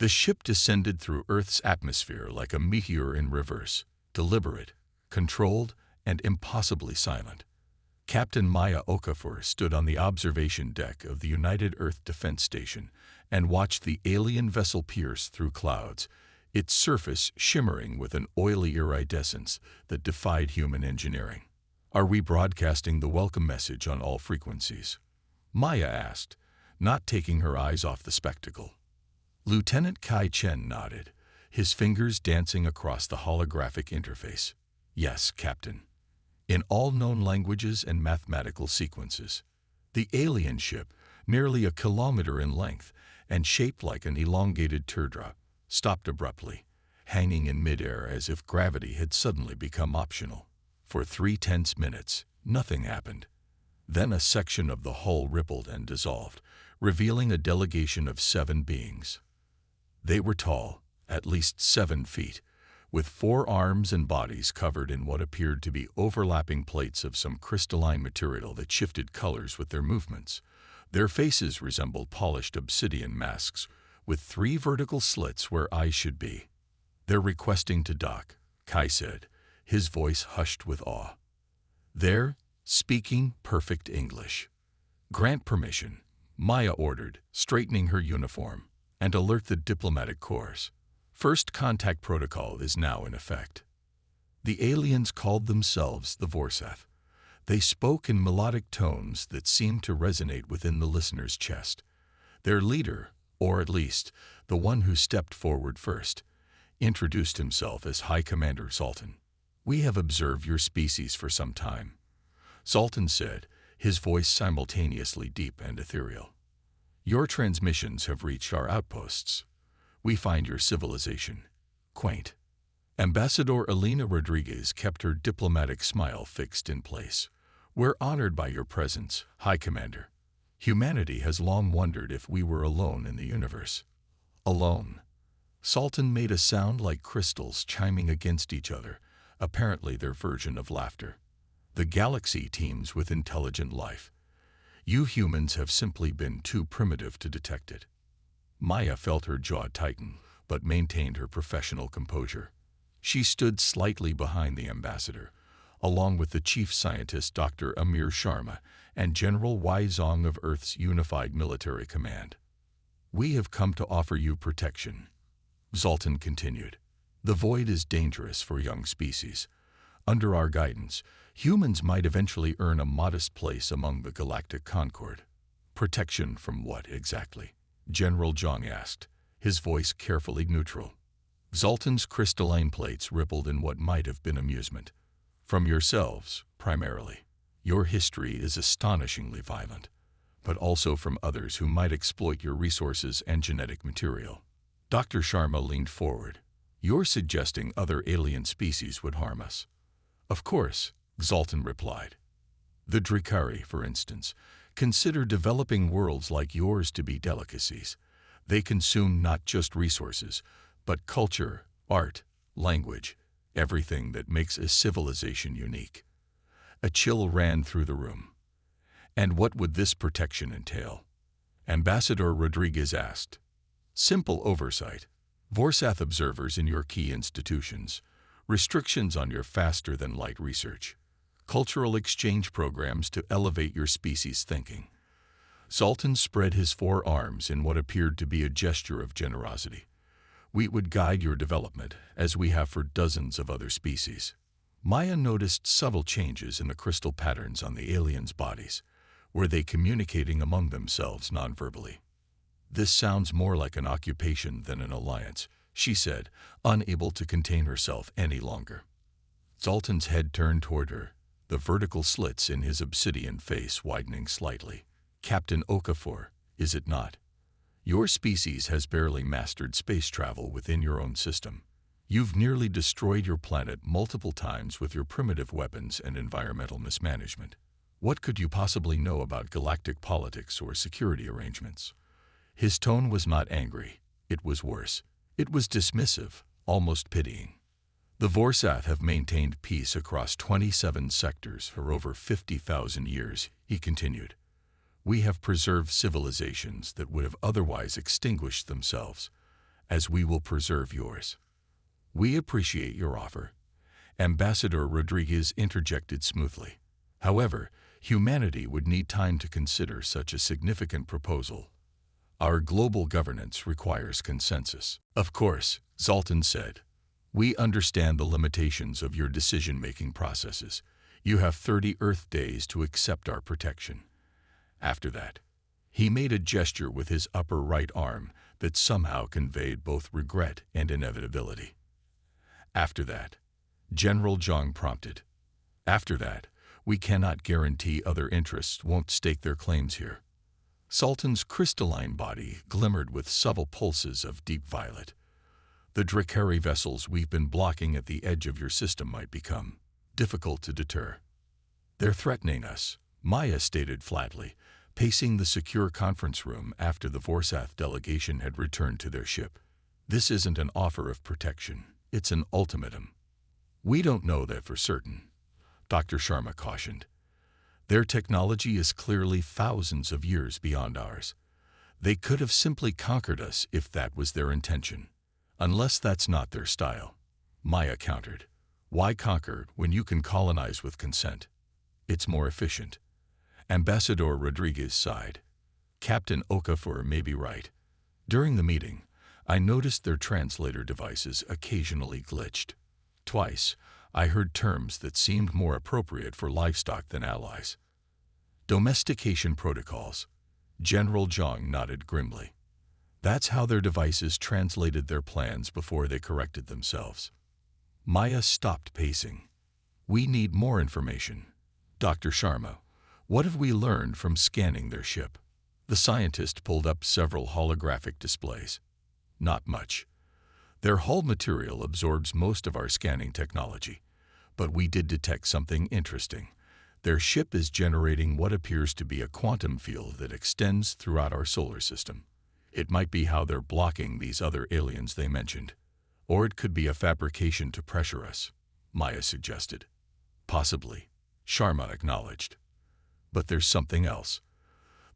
The ship descended through Earth's atmosphere like a meteor in reverse, deliberate, controlled, and impossibly silent. Captain Maya Okafor stood on the observation deck of the United Earth Defense Station and watched the alien vessel pierce through clouds, its surface shimmering with an oily iridescence that defied human engineering. "Are we broadcasting the welcome message on all frequencies?" Maya asked, not taking her eyes off the spectacle. Lieutenant Kai Chen nodded, his fingers dancing across the holographic interface. "Yes, Captain. In all known languages and mathematical sequences." The alien ship, nearly a kilometer in length and shaped like an elongated teardrop, stopped abruptly, hanging in midair as if gravity had suddenly become optional. For 3 tense minutes, nothing happened. Then a section of the hull rippled and dissolved, revealing a delegation of 7 beings. They were tall, at least 7 feet, with 4 arms and bodies covered in what appeared to be overlapping plates of some crystalline material that shifted colors with their movements. Their faces resembled polished obsidian masks, with 3 vertical slits where eyes should be. "They're requesting to dock," Kai said, his voice hushed with awe. "They're speaking perfect English." "Grant permission," Maya ordered, straightening her uniform, "and alert the diplomatic corps. First contact protocol is now in effect." The aliens called themselves the Vorsath. They spoke in melodic tones that seemed to resonate within the listener's chest. Their leader, or at least the one who stepped forward first, introduced himself as High Commander Zoltan. "We have observed your species for some time," Zoltan said, his voice simultaneously deep and ethereal. "Your transmissions have reached our outposts. We find your civilization quaint." Ambassador Elena Rodriguez kept her diplomatic smile fixed in place. "We're honored by your presence, High Commander. Humanity has long wondered if we were alone in the universe." "Alone?" Sultan made a sound like crystals chiming against each other, apparently their version of laughter. "The galaxy teems with intelligent life. You humans have simply been too primitive to detect it." Maya felt her jaw tighten, but maintained her professional composure. She stood slightly behind the ambassador, along with the chief scientist Dr. Amir Sharma and General Wai Zong of Earth's Unified Military Command. "We have come to offer you protection," Zoltan continued. "The void is dangerous for young species. Under our guidance, humans might eventually earn a modest place among the Galactic Concord." "Protection from what exactly?" General Zhang asked, his voice carefully neutral. Zoltan's crystalline plates rippled in what might have been amusement. "From yourselves, primarily. Your history is astonishingly violent, but also from others who might exploit your resources and genetic material." Dr. Sharma leaned forward. "You're suggesting other alien species would harm us?" "Of course," Zoltan replied. "The Drikari, for instance, consider developing worlds like yours to be delicacies. They consume not just resources, but culture, art, language, everything that makes a civilization unique." A chill ran through the room. "And what would this protection entail?" Ambassador Rodriguez asked. "Simple oversight. Vorsath observers in your key institutions. Restrictions on your faster-than-light research. Cultural exchange programs to elevate your species' thinking." Zoltan spread his 4 arms in what appeared to be a gesture of generosity. "We would guide your development, as we have for dozens of other species." Maya noticed subtle changes in the crystal patterns on the aliens' bodies. Were they communicating among themselves non-verbally? "This sounds more like an occupation than an alliance," she said, unable to contain herself any longer. Zoltan's head turned toward her, the vertical slits in his obsidian face widening slightly. "Captain Okafor, is it not? Your species has barely mastered space travel within your own system. You've nearly destroyed your planet multiple times with your primitive weapons and environmental mismanagement. What could you possibly know about galactic politics or security arrangements?" His tone was not angry. It was worse. It was dismissive, almost pitying. "The Vorsath have maintained peace across 27 sectors for over 50,000 years," he continued. "We have preserved civilizations that would have otherwise extinguished themselves, as we will preserve yours. We appreciate your offer, Ambassador Rodriguez interjected smoothly. However, humanity would need time to consider such a significant proposal. Our global governance requires consensus. Of course, Zoltan said. We understand the limitations of your decision-making processes. You have 30 Earth days to accept our protection. After that, he made a gesture with his upper right arm that somehow conveyed both regret and inevitability. After that, General Zhang prompted. After that, we cannot guarantee other interests won't stake their claims here. Sultan's crystalline body glimmered with subtle pulses of deep violet. The Drakari vessels we've been blocking at the edge of your system might become difficult to deter. They're threatening us, Maya stated flatly, pacing the secure conference room after the Vorsath delegation had returned to their ship. This isn't an offer of protection, it's an ultimatum. We don't know that for certain, Dr. Sharma cautioned. Their technology is clearly thousands of years beyond ours. They could have simply conquered us if that was their intention. Unless that's not their style, Maya countered. Why conquer when you can colonize with consent? It's more efficient. Ambassador Rodriguez sighed. Captain Okafor may be right. During the meeting, I noticed their translator devices occasionally glitched. Twice, I heard terms that seemed more appropriate for livestock than allies. Domestication protocols. General Zhang nodded grimly. That's how their devices translated their plans before they corrected themselves. Maya stopped pacing. We need more information. Dr. Sharma, what have we learned from scanning their ship? The scientist pulled up several holographic displays. Not much. Their hull material absorbs most of our scanning technology, but we did detect something interesting. Their ship is generating what appears to be a quantum field that extends throughout our solar system. It might be how they're blocking these other aliens they mentioned. Or it could be a fabrication to pressure us, Maya suggested. Possibly, Sharma acknowledged. But there's something else.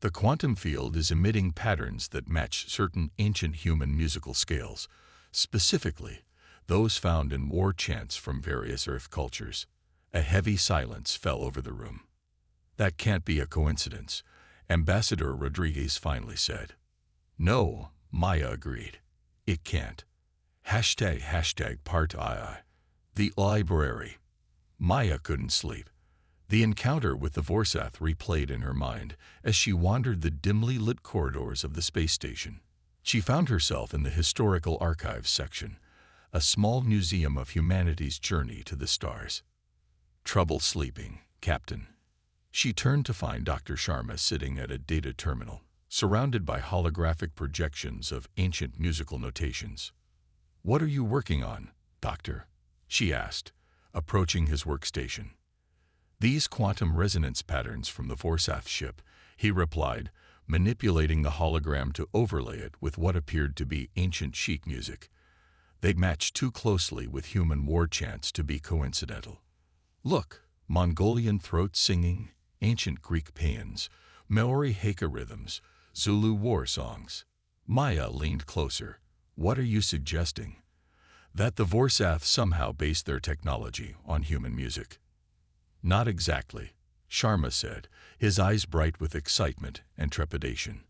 The quantum field is emitting patterns that match certain ancient human musical scales, specifically those found in war chants from various Earth cultures. A heavy silence fell over the room. That can't be a coincidence, Ambassador Rodriguez finally said. No, Maya agreed. It can't. Part II. The library. Maya couldn't sleep. The encounter with the Vorsath replayed in her mind as she wandered the dimly lit corridors of the space station. She found herself in the Historical Archives section, a small museum of humanity's journey to the stars. Trouble sleeping, Captain. She turned to find Dr. Sharma sitting at a data terminal, surrounded by holographic projections of ancient musical notations. What are you working on, Doctor? She asked, approaching his workstation. These quantum resonance patterns from the Vorsath ship, he replied, manipulating the hologram to overlay it with what appeared to be ancient sheik music. They matched too closely with human war chants to be coincidental. Look, Mongolian throat singing, ancient Greek paeans, Maori haka rhythms, Zulu war songs. Maya leaned closer. What are you suggesting? That the Vorsath somehow based their technology on human music. Not exactly, Sharma said, his eyes bright with excitement and trepidation.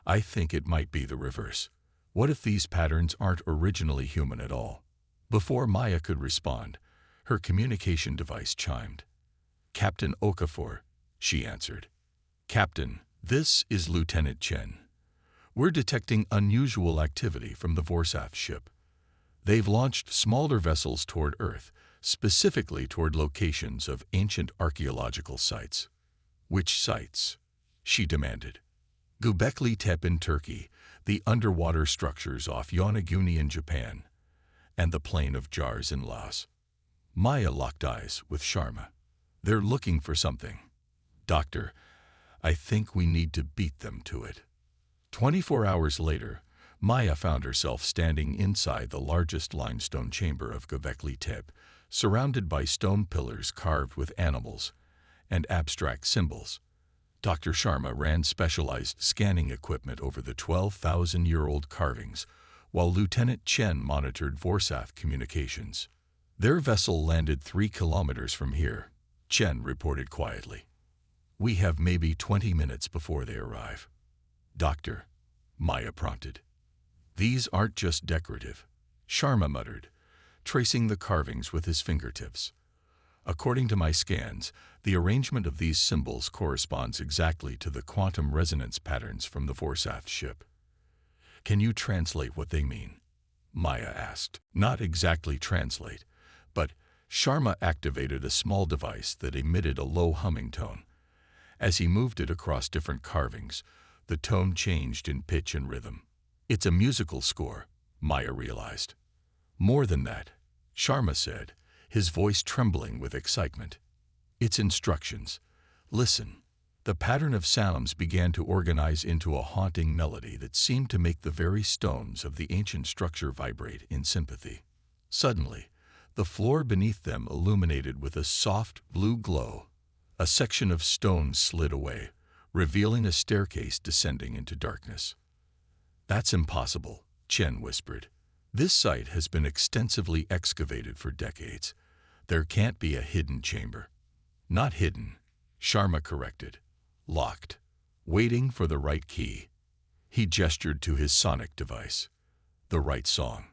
I think it might be the reverse. What if these patterns aren't originally human at all? Before Maya could respond, her communication device chimed. Captain Okafor, she answered. Captain, this is Lieutenant Chen. We're detecting unusual activity from the Vorsath ship. They've launched smaller vessels toward Earth, specifically toward locations of ancient archaeological sites. Which sites? She demanded. Göbekli Tepe in Turkey, the underwater structures off Yonaguni in Japan, and the Plain of Jars in Laos. Maya locked eyes with Sharma. They're looking for something. Doctor, I think we need to beat them to it. 24 hours later, Maya found herself standing inside the largest limestone chamber of Göbekli Tepe, surrounded by stone pillars carved with animals and abstract symbols. Dr. Sharma ran specialized scanning equipment over the 12,000-year-old carvings, while Lieutenant Chen monitored Vorsath communications. Their vessel landed 3 kilometers from here, Chen reported quietly. We have maybe 20 minutes before they arrive. Doctor, Maya prompted. These aren't just decorative, Sharma muttered, tracing the carvings with his fingertips. According to my scans, the arrangement of these symbols corresponds exactly to the quantum resonance patterns from the Vorsath ship. Can you translate what they mean? Maya asked. Not exactly translate, but Sharma activated a small device that emitted a low humming tone. As he moved it across different carvings, the tone changed in pitch and rhythm. It's a musical score, Maya realized. More than that, Sharma said, his voice trembling with excitement. It's instructions. Listen. The pattern of sounds began to organize into a haunting melody that seemed to make the very stones of the ancient structure vibrate in sympathy. Suddenly, the floor beneath them illuminated with a soft blue glow. A section of stone slid away, revealing a staircase descending into darkness. That's impossible, Chen whispered. This site has been extensively excavated for decades. There can't be a hidden chamber. Not hidden, Sharma corrected. Locked, waiting for the right key. He gestured to his sonic device. The right song.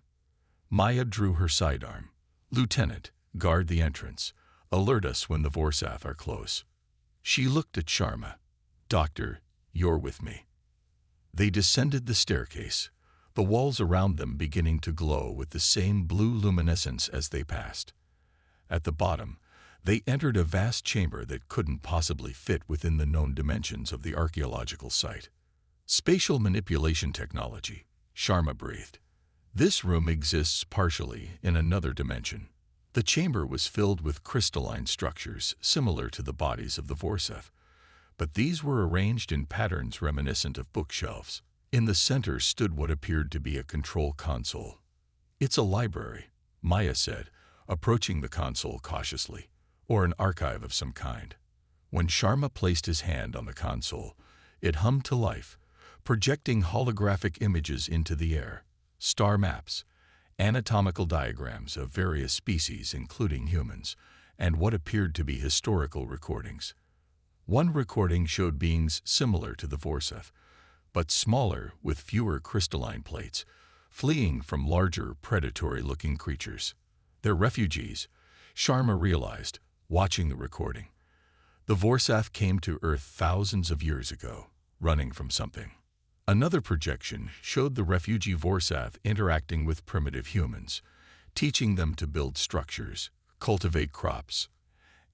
Maya drew her sidearm. Lieutenant, guard the entrance. Alert us when the Vorsath are close. She looked at Sharma. Doctor, you're with me. They descended the staircase, the walls around them beginning to glow with the same blue luminescence as they passed. At the bottom, they entered a vast chamber that couldn't possibly fit within the known dimensions of the archaeological site. Spatial manipulation technology, Sharma breathed. This room exists partially in another dimension. The chamber was filled with crystalline structures similar to the bodies of the Vorsath, but these were arranged in patterns reminiscent of bookshelves. In the center stood what appeared to be a control console. It's a library, Maya said, approaching the console cautiously, or an archive of some kind. When Sharma placed his hand on the console, it hummed to life, projecting holographic images into the air, star maps, anatomical diagrams of various species including humans, and what appeared to be historical recordings. One recording showed beings similar to the Vorsath, but smaller with fewer crystalline plates, fleeing from larger predatory-looking creatures. They're refugees, Sharma realized, watching the recording. The Vorsath came to Earth thousands of years ago, running from something. Another projection showed the refugee Vorsath interacting with primitive humans, teaching them to build structures, cultivate crops,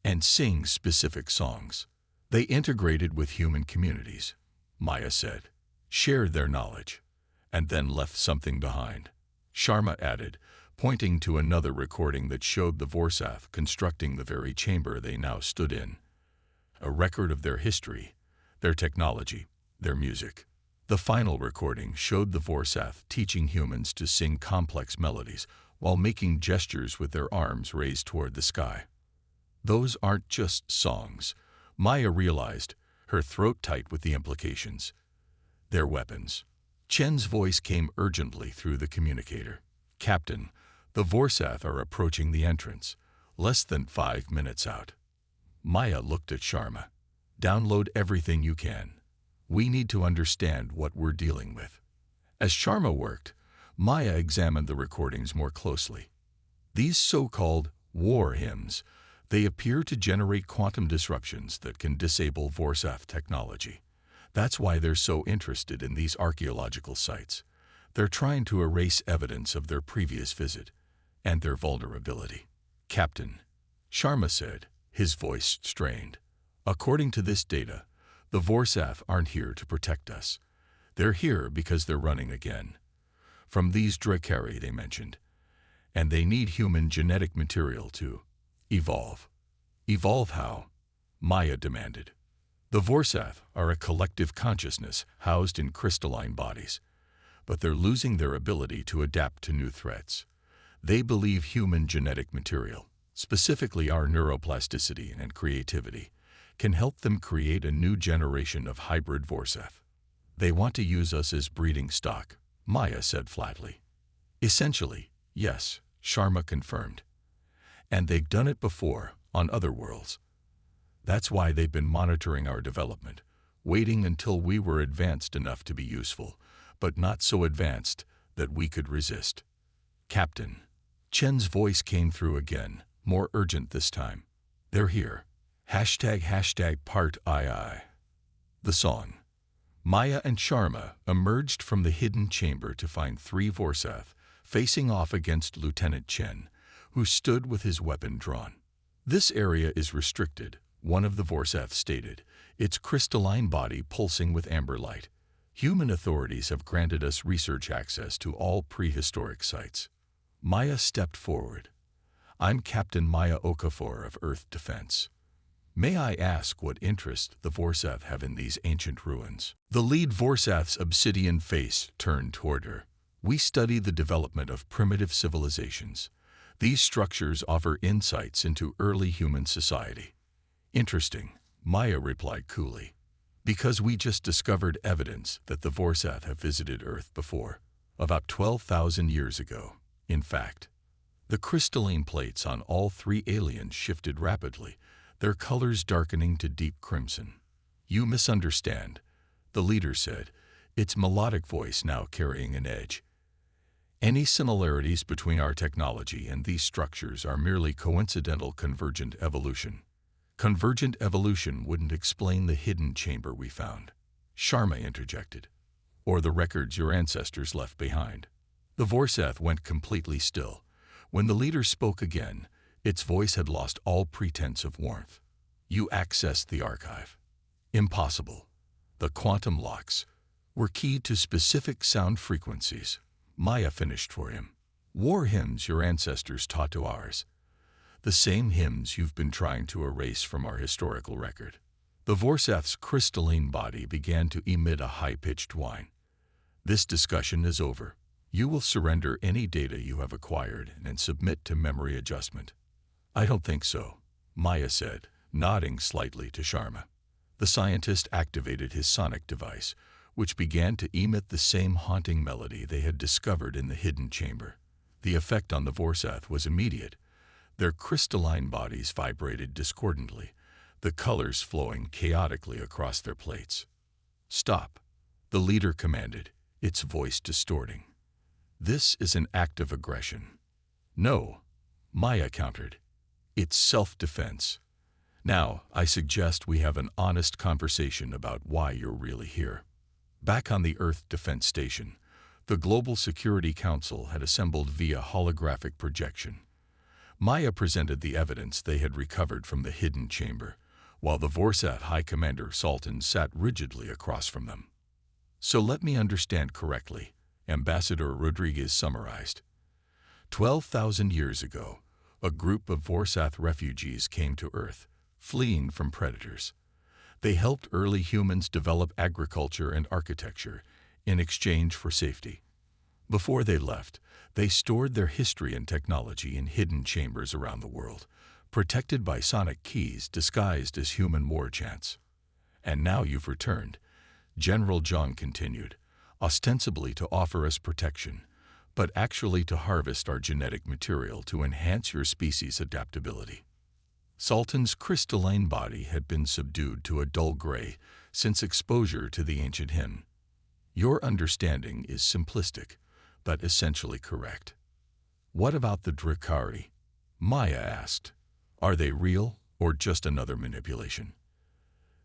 and sing specific songs. They integrated with human communities, Maya said, shared their knowledge, and then left something behind. Sharma added, pointing to another recording that showed the Vorsath constructing the very chamber they now stood in. A record of their history, their technology, their music. The final recording showed the Vorsath teaching humans to sing complex melodies while making gestures with their arms raised toward the sky. Those aren't just songs, Maya realized, her throat tight with the implications. They're weapons. Chen's voice came urgently through the communicator. Captain, the Vorsath are approaching the entrance, less than 5 minutes out. Maya looked at Sharma. Download everything you can. We need to understand what we're dealing with. As Sharma worked, Maya examined the recordings more closely. These so-called war hymns, they appear to generate quantum disruptions that can disable Vorsath technology. That's why they're so interested in these archaeological sites. They're trying to erase evidence of their previous visit and their vulnerability. Captain, Sharma said, his voice strained. According to this data, the Vorsath aren't here to protect us. They're here because they're running again. From these Drakari they mentioned. And they need human genetic material to evolve. Evolve how? Maya demanded. The Vorsath are a collective consciousness housed in crystalline bodies, but they're losing their ability to adapt to new threats. They believe human genetic material, specifically our neuroplasticity and creativity, can help them create a new generation of hybrid Vorsath. They want to use us as breeding stock, Maya said flatly. Essentially, yes, Sharma confirmed. And they've done it before, on other worlds. That's why they've been monitoring our development, waiting until we were advanced enough to be useful, but not so advanced that we could resist. Captain. Chen's voice came through again, more urgent this time. They're here. ### part II. The song. Maya and Sharma emerged from the hidden chamber to find three Vorsath facing off against Lieutenant Chen, who stood with his weapon drawn. This area is restricted, one of the Vorsath stated, its crystalline body pulsing with amber light. Human authorities have granted us research access to all prehistoric sites. Maya stepped forward. I'm Captain Maya Okafor of Earth Defense. May I ask what interest the Vorsath have in these ancient ruins? The lead Vorsath's obsidian face turned toward her. We study the development of primitive civilizations. These structures offer insights into early human society. Interesting, Maya replied coolly. Because we just discovered evidence that the Vorsath have visited Earth before, about 12,000 years ago, in fact. The crystalline plates on all three aliens shifted rapidly, their colors darkening to deep crimson. You misunderstand, the leader said, its melodic voice now carrying an edge. Any similarities between our technology and these structures are merely coincidental convergent evolution. Convergent evolution wouldn't explain the hidden chamber we found, Sharma interjected, or the records your ancestors left behind. The Vorsath went completely still. When the leader spoke again, its voice had lost all pretense of warmth. You accessed the archive. Impossible. The quantum locks were keyed to specific sound frequencies. Maya finished for him. War hymns your ancestors taught to ours. The same hymns you've been trying to erase from our historical record. The Vorsath's crystalline body began to emit a high-pitched whine. This discussion is over. You will surrender any data you have acquired and submit to memory adjustment. I don't think so, Maya said, nodding slightly to Sharma. The scientist activated his sonic device, which began to emit the same haunting melody they had discovered in the hidden chamber. The effect on the Vorsath was immediate. Their crystalline bodies vibrated discordantly, the colors flowing chaotically across their plates. Stop, the leader commanded, its voice distorting. This is an act of aggression. No, Maya countered. It's self-defense. Now, I suggest we have an honest conversation about why you're really here. Back on the Earth Defense Station, the Global Security Council had assembled via holographic projection. Maya presented the evidence they had recovered from the hidden chamber, while the Vorsath High Commander Sultan sat rigidly across from them. So let me understand correctly, Ambassador Rodriguez summarized. 12,000 years ago, a group of Vorsath refugees came to Earth, fleeing from predators. They helped early humans develop agriculture and architecture in exchange for safety. Before they left, they stored their history and technology in hidden chambers around the world, protected by sonic keys disguised as human war chants. And now you've returned, General John continued, ostensibly to offer us protection, but actually to harvest our genetic material to enhance your species' adaptability. Sultan's crystalline body had been subdued to a dull gray since exposure to the ancient hymn. Your understanding is simplistic, but essentially correct. What about the Drakari? Maya asked. Are they real or just another manipulation?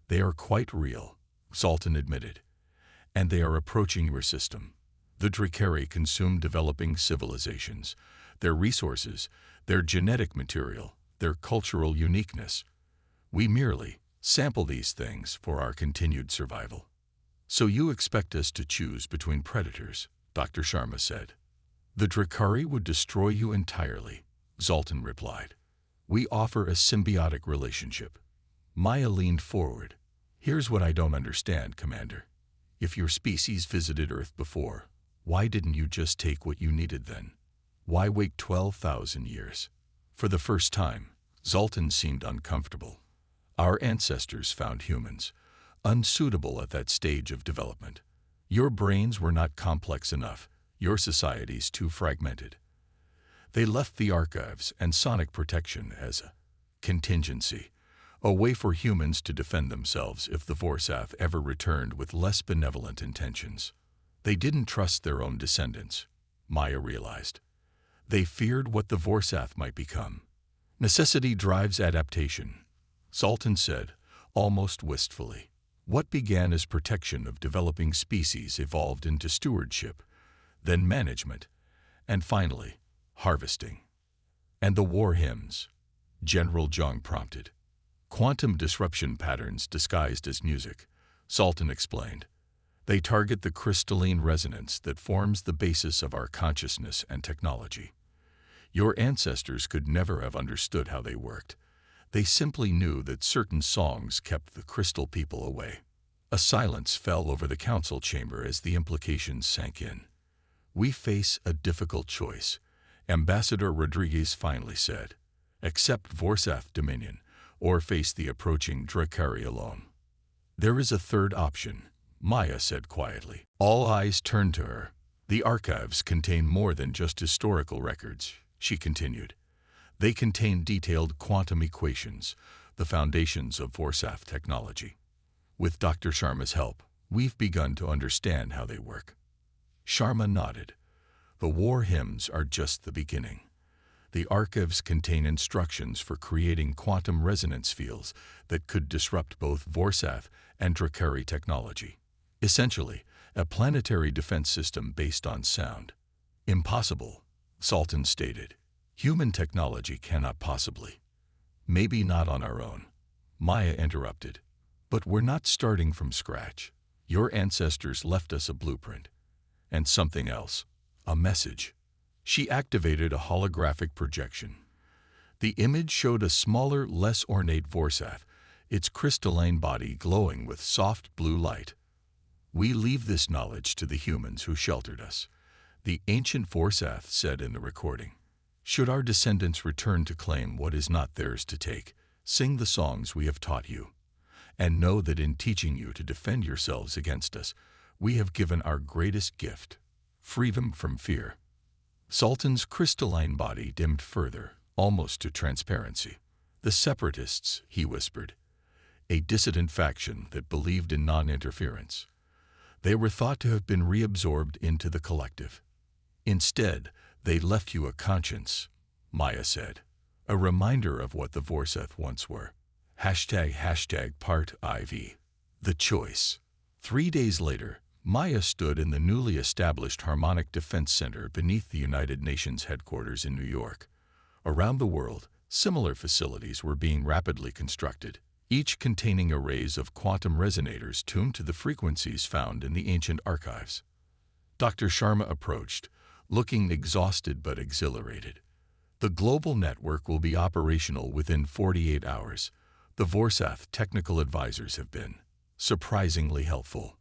They are quite real, Sultan admitted, and they are approaching your system. The Drakari consume developing civilizations, their resources, their genetic material, their cultural uniqueness. We merely sample these things for our continued survival. So you expect us to choose between predators, Dr. Sharma said. The Drakari would destroy you entirely, Sultan replied. We offer a symbiotic relationship. Maya leaned forward. Here's what I don't understand, Commander. If your species visited Earth before, why didn't you just take what you needed then? Why wait 12,000 years? For the first time, Sultan seemed uncomfortable. Our ancestors found humans unsuitable at that stage of development. Your brains were not complex enough. Your society's too fragmented. They left the archives and sonic protection as a contingency, a way for humans to defend themselves if the Vorsath ever returned with less benevolent intentions. They didn't trust their own descendants, Maya realized. They feared what the Vorsath might become. Necessity drives adaptation, Sultan said, almost wistfully. What began as protection of developing species evolved into stewardship, then management, and finally, harvesting. And the war hymns, General Zhang prompted. Quantum disruption patterns disguised as music, Sultan explained. They target the crystalline resonance that forms the basis of our consciousness and technology. Your ancestors could never have understood how they worked. They simply knew that certain songs kept the crystal people away. A silence fell over the council chamber as the implications sank in. We face a difficult choice, Ambassador Rodriguez finally said. Accept Vorsath dominion, or face the approaching Drakari alone. There is a third option, Maya said quietly. All eyes turned to her. The archives contain more than just historical records, she continued. They contain detailed quantum equations, the foundations of Vorsath technology. With Dr. Sharma's help, we've begun to understand how they work. Sharma nodded. The war hymns are just the beginning. The archives contain instructions for creating quantum resonance fields that could disrupt both Vorsath and Drakari technology. Essentially, a planetary defense system based on sound. Impossible, Sultan stated. Human technology cannot possibly. Maybe not on our own. Maya interrupted. But we're not starting from scratch. Your ancestors left us a blueprint. And something else. A message. She activated a holographic projection. The image showed a smaller, less ornate Vorsath, its crystalline body glowing with soft blue light. We leave this knowledge to the humans who sheltered us, the ancient Vorsath said in the recording. Should our descendants return to claim what is not theirs to take, sing the songs we have taught you. And know that in teaching you to defend yourselves against us, we have given our greatest gift, freedom from fear. Sultan's crystalline body dimmed further, almost to transparency. The separatists, he whispered, a dissident faction that believed in non-interference. They were thought to have been reabsorbed into the collective. Instead, they left you a conscience, Maya said, a reminder of what the Vorsath once were. #Part IV. The choice. 3 days later, Maya stood in the newly established Harmonic Defense Center beneath the United Nations headquarters in New York. Around the world, similar facilities were being rapidly constructed, each containing arrays of quantum resonators tuned to the frequencies found in the ancient archives. Dr. Sharma approached, looking exhausted but exhilarated. The global network will be operational within 48 hours. The Vorsath technical advisors have been surprisingly helpful.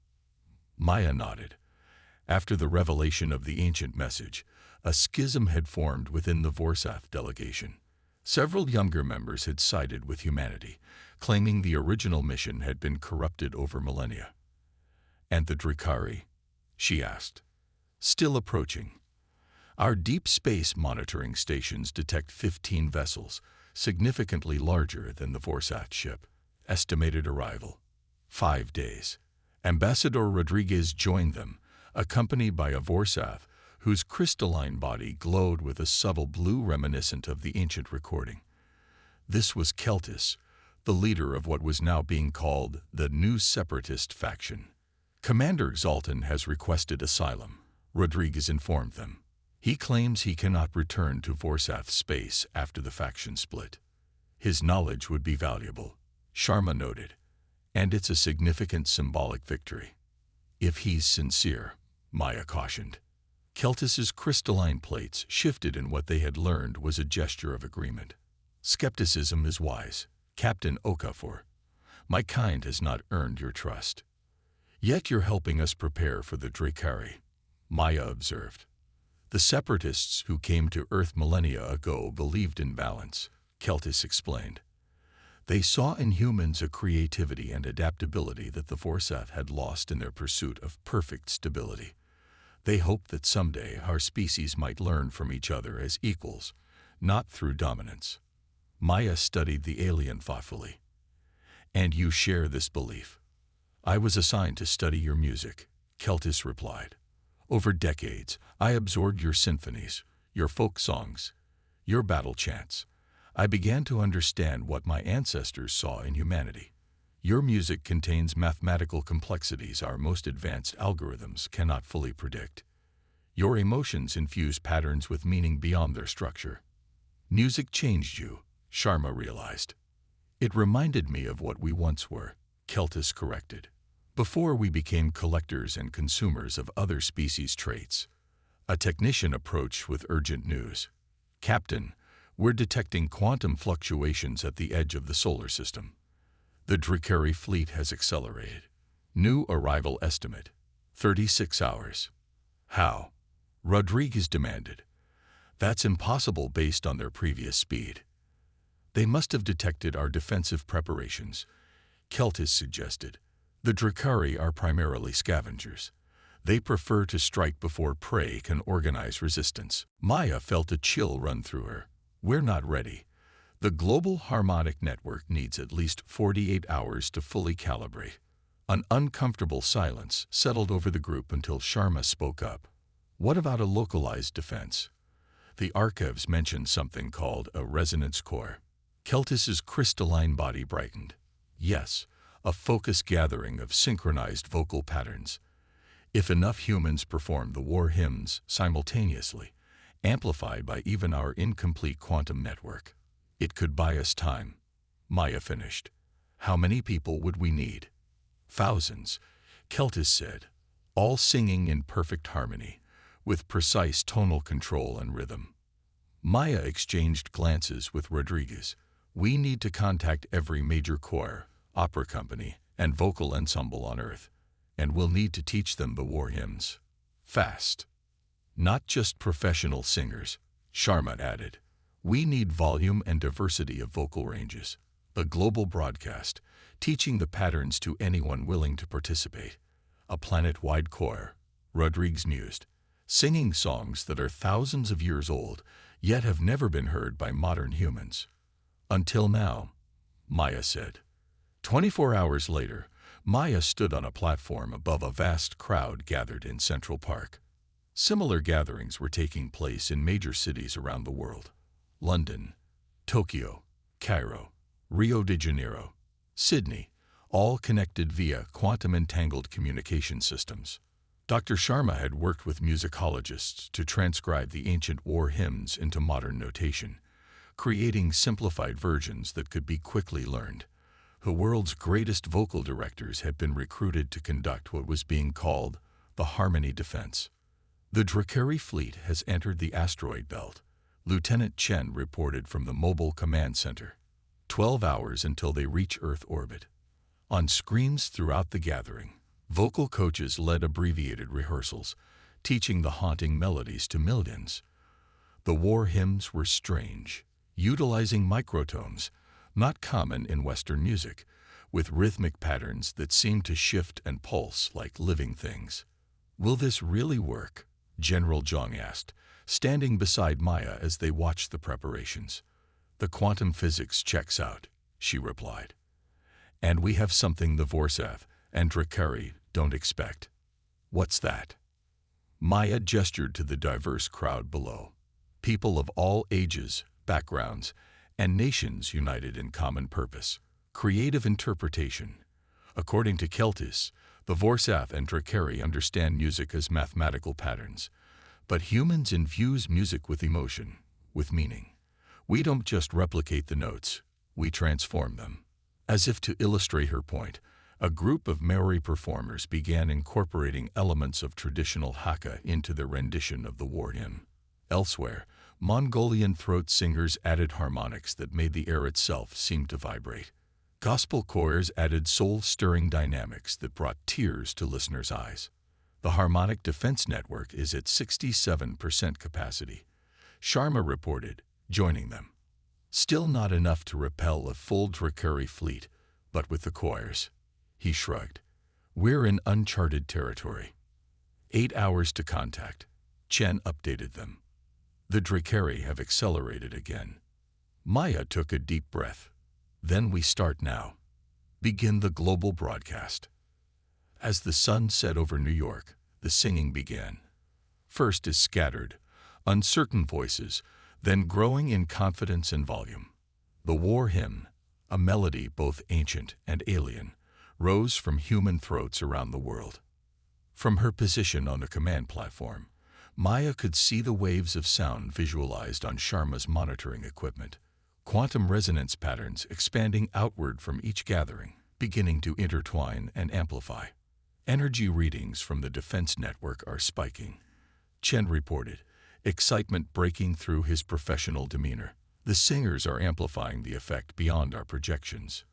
Maya nodded. After the revelation of the ancient message, a schism had formed within the Vorsath delegation. Several younger members had sided with humanity, claiming the original mission had been corrupted over millennia. And the Drakari? She asked. Still approaching. Our deep space monitoring stations detect 15 vessels, significantly larger than the Vorsath ship. Estimated arrival: 5 days. Ambassador Rodriguez joined them, accompanied by a Vorsath whose crystalline body glowed with a subtle blue reminiscent of the ancient recording. This was Keltis, the leader of what was now being called the New Separatist faction. Commander Zoltan has requested asylum, Rodriguez informed them. He claims he cannot return to Vorsath space after the faction split. His knowledge would be valuable, Sharma noted, and it's a significant symbolic victory. If he's sincere, Maya cautioned. Keltis's crystalline plates shifted in what they had learned was a gesture of agreement. Skepticism is wise, Captain Okafor. My kind has not earned your trust. Yet you're helping us prepare for the Drakari, Maya observed. The separatists who came to Earth millennia ago believed in balance, Keltis explained. They saw in humans a creativity and adaptability that the Vorsath had lost in their pursuit of perfect stability. They hoped that someday our species might learn from each other as equals, not through dominance. Maya studied the alien thoughtfully. And you share this belief? I was assigned to study your music, Keltis replied. Over decades, I absorbed your symphonies, your folk songs, your battle chants. I began to understand what my ancestors saw in humanity. Your music contains mathematical complexities our most advanced algorithms cannot fully predict. Your emotions infuse patterns with meaning beyond their structure. Music changed you, Sharma realized. It reminded me of what we once were, Keltis corrected. Before we became collectors and consumers of other species' traits. A technician approached with urgent news. Captain, we're detecting quantum fluctuations at the edge of the solar system. The Drakari fleet has accelerated. New arrival estimate, 36 hours. How? Rodriguez demanded. That's impossible based on their previous speed. They must have detected our defensive preparations, Keltis suggested. The Drakari are primarily scavengers. They prefer to strike before prey can organize resistance. Maya felt a chill run through her. We're not ready. The global harmonic network needs at least 48 hours to fully calibrate. An uncomfortable silence settled over the group until Sharma spoke up. What about a localized defense? The archives mentioned something called a resonance core. Keltis's crystalline body brightened. Yes, a focused gathering of synchronized vocal patterns. If enough humans perform the war hymns simultaneously, amplified by even our incomplete quantum network, it could buy us time. Maya finished. How many people would we need? Thousands, Keltis said, all singing in perfect harmony, with precise tonal control and rhythm. Maya exchanged glances with Rodriguez. We need to contact every major choir, opera company, and vocal ensemble on Earth, and we'll need to teach them the war hymns. Fast. Not just professional singers, Sharma added. We need volume and diversity of vocal ranges. A global broadcast, teaching the patterns to anyone willing to participate. A planet-wide choir, Rodriguez mused, singing songs that are thousands of years old, yet have never been heard by modern humans. Until now, Maya said. 24 hours later, Maya stood on a platform above a vast crowd gathered in Central Park. Similar gatherings were taking place in major cities around the world. London, Tokyo, Cairo, Rio de Janeiro, Sydney, all connected via quantum-entangled communication systems. Dr. Sharma had worked with musicologists to transcribe the ancient war hymns into modern notation, creating simplified versions that could be quickly learned. The world's greatest vocal directors had been recruited to conduct what was being called the Harmony Defense. The Drakari fleet has entered the asteroid belt, Lieutenant Chen reported from the Mobile Command Center. 12 hours until they reach Earth orbit. On screens throughout the gathering, vocal coaches led abbreviated rehearsals, teaching the haunting melodies to millions. The war hymns were strange, utilizing microtones, not common in Western music, with rhythmic patterns that seemed to shift and pulse like living things. Will this really work? General Zhang asked, standing beside Maya as they watched the preparations. The quantum physics checks out, she replied. And we have something the Vorsath and Drakari don't expect. What's that? Maya gestured to the diverse crowd below. People of all ages, backgrounds, and nations united in common purpose, creative interpretation. According to Keltis, the Vorsath and Drakari understand music as mathematical patterns, but humans infuse music with emotion, with meaning. We don't just replicate the notes, we transform them. As if to illustrate her point, a group of Maori performers began incorporating elements of traditional Hakka into their rendition of the war hymn. Elsewhere, Mongolian throat singers added harmonics that made the air itself seem to vibrate. Gospel choirs added soul-stirring dynamics that brought tears to listeners' eyes. The Harmonic Defense Network is at 67% capacity, Sharma reported, joining them. Still not enough to repel a full Drakari fleet, but with the choirs. He shrugged. We're in uncharted territory. 8 hours to contact. Chen updated them. The Drakari have accelerated again. Maya took a deep breath. Then we start now. Begin the global broadcast. As the sun set over New York, the singing began. First as scattered, uncertain voices, then growing in confidence and volume. The war hymn, a melody both ancient and alien, rose from human throats around the world. From her position on the command platform, Maya could see the waves of sound visualized on Sharma's monitoring equipment, quantum resonance patterns expanding outward from each gathering, beginning to intertwine and amplify. Energy readings from the defense network are spiking. Chen reported, excitement breaking through his professional demeanor. The singers are amplifying the effect beyond our projections.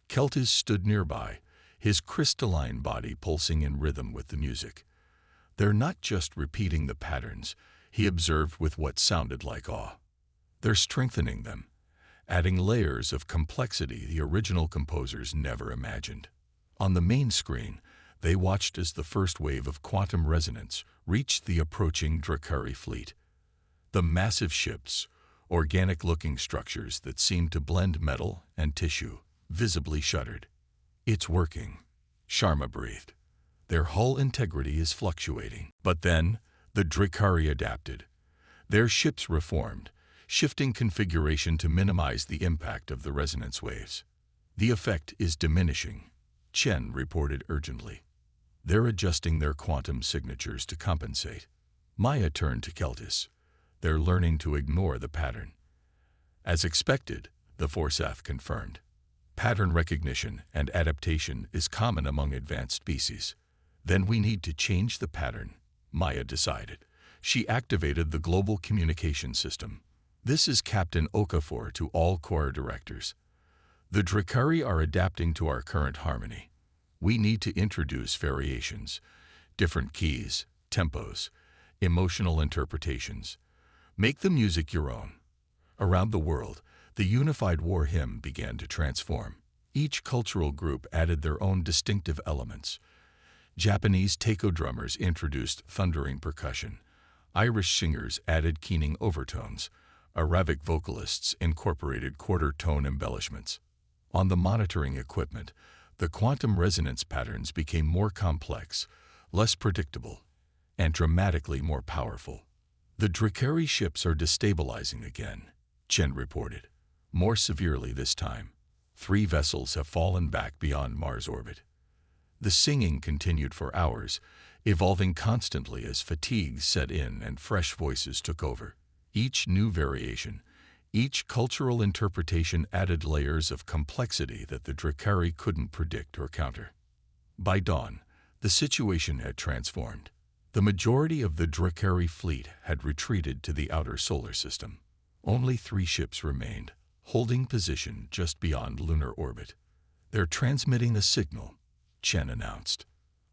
Keltis stood nearby, his crystalline body pulsing in rhythm with the music. They're not just repeating the patterns, he observed with what sounded like awe. They're strengthening them, adding layers of complexity the original composers never imagined. On the main screen, they watched as the first wave of quantum resonance reached the approaching Drakari fleet. The massive ships, organic-looking structures that seemed to blend metal and tissue, visibly shuddered. It's working, Sharma breathed. Their hull integrity is fluctuating. But then, the Drakari adapted. Their ships reformed, shifting configuration to minimize the impact of the resonance waves. The effect is diminishing, Chen reported urgently. They're adjusting their quantum signatures to compensate. Maya turned to Keltis. They're learning to ignore the pattern. As expected, the Forsath confirmed. Pattern recognition and adaptation is common among advanced species. Then we need to change the pattern, Maya decided. She activated the global communication system. This is Captain Okafor to all Corps directors. The Drakari are adapting to our current harmony. We need to introduce variations, different keys, tempos, emotional interpretations. Make the music your own. Around the world, the unified war hymn began to transform. Each cultural group added their own distinctive elements. Japanese taiko drummers introduced thundering percussion. Irish singers added keening overtones. Arabic vocalists incorporated quarter-tone embellishments. On the monitoring equipment, the quantum resonance patterns became more complex, less predictable, and dramatically more powerful. The Drakari ships are destabilizing again, Chen reported. More severely this time. 3 vessels have fallen back beyond Mars orbit. The singing continued for hours, evolving constantly as fatigue set in and fresh voices took over. Each new variation, each cultural interpretation added layers of complexity that the Drakari couldn't predict or counter. By dawn, the situation had transformed. The majority of the Drakari fleet had retreated to the outer solar system. Only 3 ships remained, holding position just beyond lunar orbit. They're transmitting a signal, Chen announced.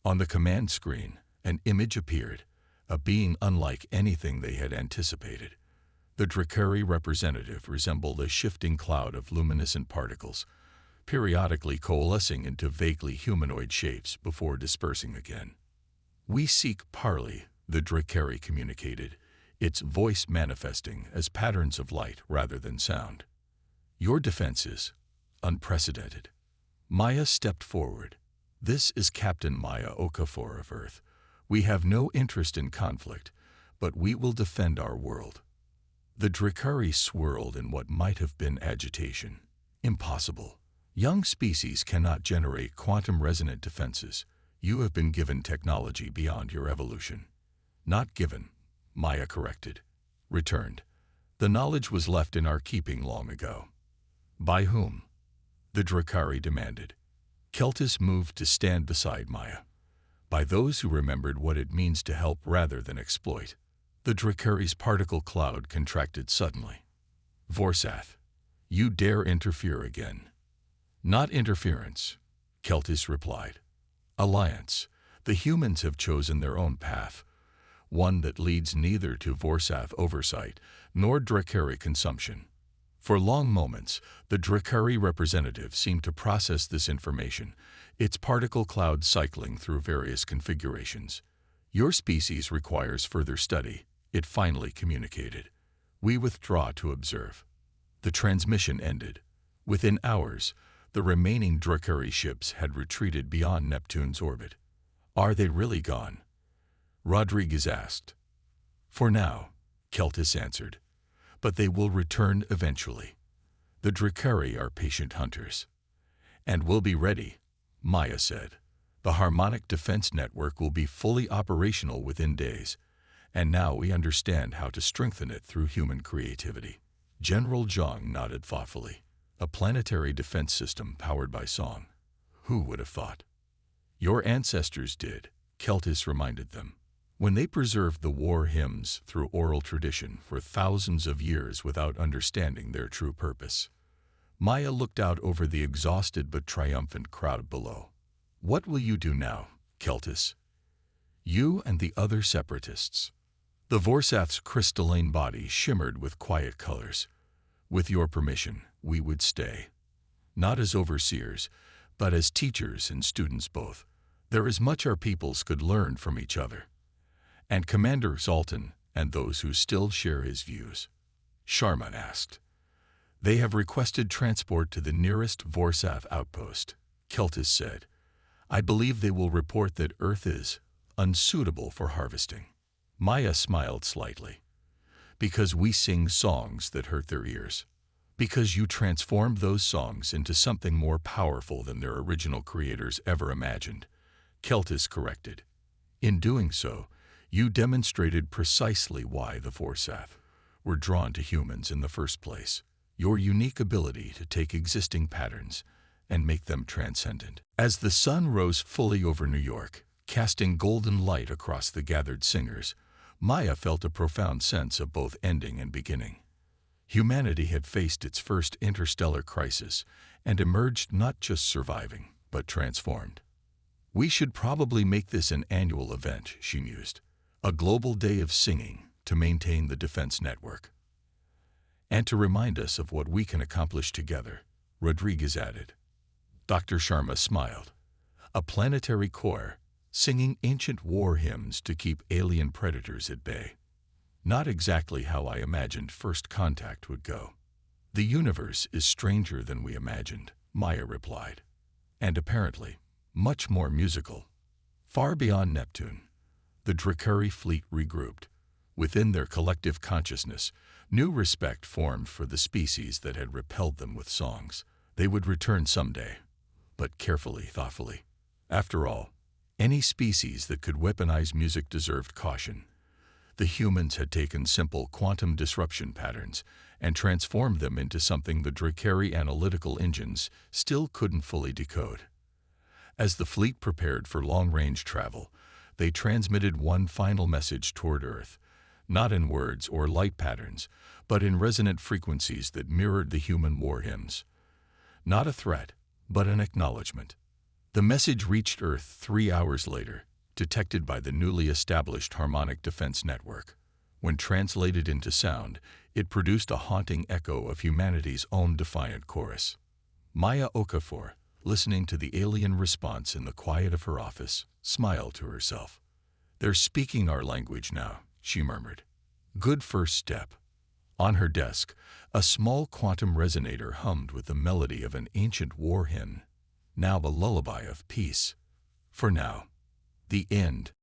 On the command screen, an image appeared, a being unlike anything they had anticipated. The Drakari representative resembled a shifting cloud of luminescent particles, periodically coalescing into vaguely humanoid shapes before dispersing again. We seek parley, the Drakari communicated, its voice manifesting as patterns of light rather than sound. Your defense is unprecedented. Maya stepped forward. This is Captain Maya Okafor of Earth. We have no interest in conflict, but we will defend our world. The Drakari swirled in what might have been agitation. Impossible. Young species cannot generate quantum-resonant defenses. You have been given technology beyond your evolution. Not given, Maya corrected. Returned. The knowledge was left in our keeping long ago. By whom? The Drakari demanded. Keltis moved to stand beside Maya. By those who remembered what it means to help rather than exploit. The Drakari's particle cloud contracted suddenly. Vorsath, you dare interfere again. Not interference, Keltis replied. Alliance. The humans have chosen their own path, one that leads neither to Vorsath oversight nor Drakari consumption. For long moments, the Drakari representative seemed to process this information, its particle cloud cycling through various configurations. Your species requires further study, it finally communicated. We withdraw to observe. The transmission ended. Within hours, the remaining Dracari ships had retreated beyond Neptune's orbit. Are they really gone? Rodriguez asked. For now, Keltis answered, but they will return eventually. The Dracari are patient hunters. And we'll be ready, Maya said. The Harmonic Defense Network will be fully operational within days, and now we understand how to strengthen it through human creativity. General Zhang nodded thoughtfully. A planetary defense system powered by song. Who would have thought? Your ancestors did, Keltis reminded them. When they preserved the war hymns through oral tradition for thousands of years without understanding their true purpose. Maya looked out over the exhausted but triumphant crowd below. What will you do now, Keltis? You and the other separatists. The Vorsath's crystalline body shimmered with quiet colors. With your permission, we would stay. Not as overseers, but as teachers and students both. There is much our peoples could learn from each other. And Commander Zoltan and those who still share his views. Sharma asked. They have requested transport to the nearest Vorsath outpost, Keltis said. I believe they will report that Earth is unsuitable for harvesting. Maya smiled slightly. Because we sing songs that hurt their ears. Because you transformed those songs into something more powerful than their original creators ever imagined, Keltis corrected. In doing so, you demonstrated precisely why the Vorsath were drawn to humans in the first place. Your unique ability to take existing patterns and make them transcendent. As the sun rose fully over New York, casting golden light across the gathered singers, Maya felt a profound sense of both ending and beginning. Humanity had faced its first interstellar crisis and emerged not just surviving, but transformed. We should probably make this an annual event, she mused. A global day of singing to maintain the defense network. And to remind us of what we can accomplish together, Rodriguez added. Dr. Sharma smiled. A planetary corps, singing ancient war hymns to keep alien predators at bay. Not exactly how I imagined first contact would go. The universe is stranger than we imagined, Maya replied. And apparently, much more musical. Far beyond Neptune, the Dracari fleet regrouped. Within their collective consciousness, new respect formed for the species that had repelled them with songs. They would return someday, but carefully, thoughtfully. After all, any species that could weaponize music deserved caution. The humans had taken simple quantum disruption patterns and transformed them into something the Dracari analytical engines still couldn't fully decode. As the fleet prepared for long-range travel, they transmitted one final message toward Earth, not in words or light patterns, but in resonant frequencies that mirrored the human war hymns. Not a threat, but an acknowledgement. The message reached Earth 3 hours later, detected by the newly established Harmonic Defense Network. When translated into sound, it produced a haunting echo of humanity's own defiant chorus. Maya Okafor, listening to the alien response in the quiet of her office, smiled to herself. They're speaking our language now, she murmured. Good first step. On her desk, a small quantum resonator hummed with the melody of an ancient war hymn, now the lullaby of peace. For now, the end.